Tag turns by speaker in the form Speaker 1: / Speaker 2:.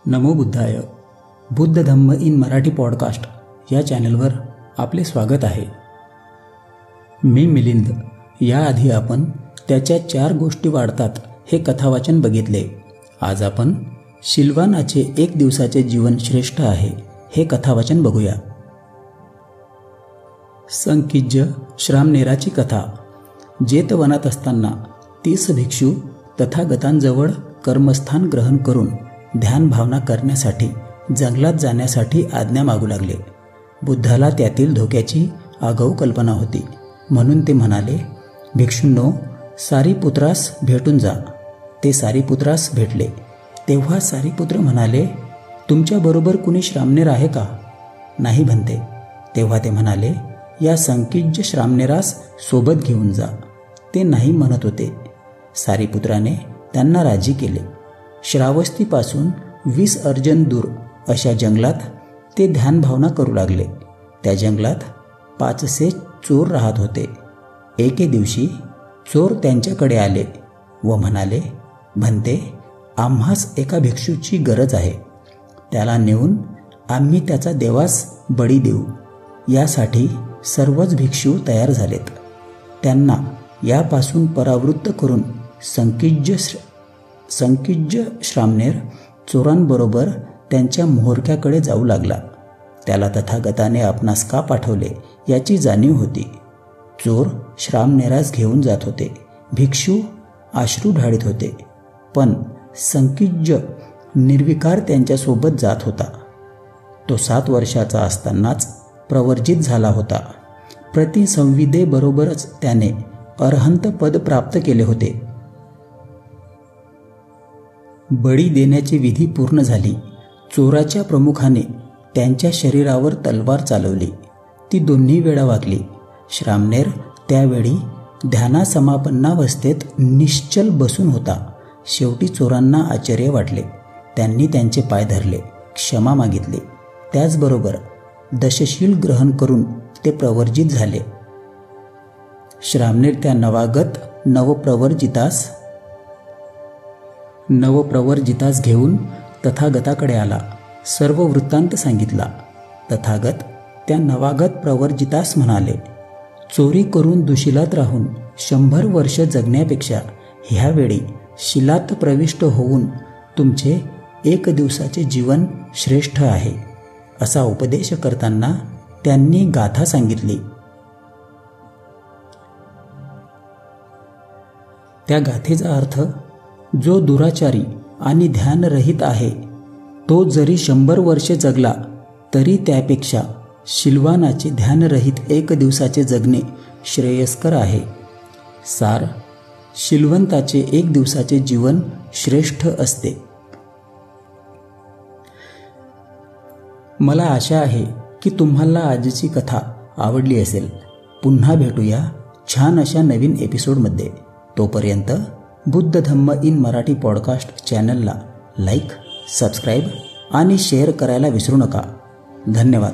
Speaker 1: नमो बुद्धाय. Buddha Dhamma in Marathi podcast या चॅनलवर आपले स्वागत आहे. मी मिलिंद. याआधी आपण त्याच्या 4 गोष्टी वाढतात हे कथावाचन बघितले. आज आपण शिल्वानाचे 1 दिवसाचे जीवन श्रेष्ठ आहे हे कथावाचन बघूया. संकीज्य श्रामणेराची कथा. जेतवनात असताना 30 भिक्षू तथागतांजवळ कर्मस्थान ग्रहण करून ध्यान भावना करण्यासाठी जंगलात जाण्यासाठी आज्ञा मागू लागले. बुद्धाला त्यातील धोक्याची आगाऊ कल्पना होती, म्हणून ते म्हणाले, भिक्षूंनो, सारीपुत्रास भेटून जा. ते सारीपुत्रास भेटले. तेव्हा सारीपुत्र म्हणाले, तुमच्याबरोबर कुणी श्रामणेर आहे का? नाही म्हणते. तेव्हा ते म्हणाले, या संकीज्य श्रामणेरास सोबत घेऊन जा. ते नाही म्हणत होते. सारीपुत्राने त्यांना राजी केले. श्रावस्तीपासून 20 अर्जन दूर अशा जंगलात ते ध्यान भावना करू लागले. त्या जंगलात 500 चोर राहत होते. एके दिवशी चोर त्यांच्याकडे आले व म्हणाले, भन्ते, आम्हास एका भिक्षूची गरज आहे. त्याला नेऊन आम्ही त्याचा देवास बळी देऊ. यासाठी सर्वच भिक्षू तयार झालेत. त्यांना यापासून परावृत्त करून संकीज्य श्रामणेर चोरांबरोबर त्यांच्या म्होरक्याकडे जाऊ लागला. त्याला तथागताने आपणास का पाठवले याची जाणीव होती. चोर श्रामणेरास घेऊन जात होते. भिक्षू अश्रू ढाळीत होते, पण संकीज्य निर्विकार त्यांच्यासोबत जात होता. तो 7 वर्षाचा असतानाच प्रवर्जित झाला होता. प्रतिसंविदेबरोबरच त्याने अरहंत पद प्राप्त केले होते. बळी देण्याची विधी पूर्ण झाली. चोराच्या प्रमुखाने त्यांच्या शरीरावर तलवार चालवली. ती 2 वेळा वागली. श्रामणेर त्यावेळी ध्यानासमापन्नावस्थेत निश्चल बसून होता. शेवटी चोरांना आश्चर्य वाटले. त्यांनी त्यांचे पाय धरले, क्षमा मागितली. त्याचबरोबर दशशील ग्रहण करून ते प्रवर्जित झाले. श्रामणेर त्या नवप्रवर्जितास घेऊन तथागताकडे आला. सर्व वृत्तांत सांगितला. तथागत त्या नवागत प्रवर्जितास म्हणाले, चोरी करून दुशिलात राहून 100 वर्ष जगण्यापेक्षा ह्यावेळी शिलात प्रविष्ट होऊन तुमचे 1 दिवसाचे जीवन श्रेष्ठ आहे. असा उपदेश करताना त्यांनी गाथा सांगितली. त्या गाथेचा अर्थ, जो दुराचारी आणि ध्यानरहित आहे तो जरी 100 वर्षे जगला तरी त्यापेक्षा शिल्वानाचे ध्यानरहित 1 दिवसाचे जगणे श्रेयस्कर आहे. सार, शिल्वंताचे 1 दिवसाचे जीवन श्रेष्ठ असते. मला आशा आहे की तुम्हाला आजची कथा आवडली असेल. पुन्हा भेटूया छान अशा नवीन एपिसोडमध्ये. तोपर्यंत बुद्ध धम्म इन मराठी पॉडकास्ट चॅनलला लाईक, सबस्क्राईब आणि शेअर करायला विसरू नका. धन्यवाद.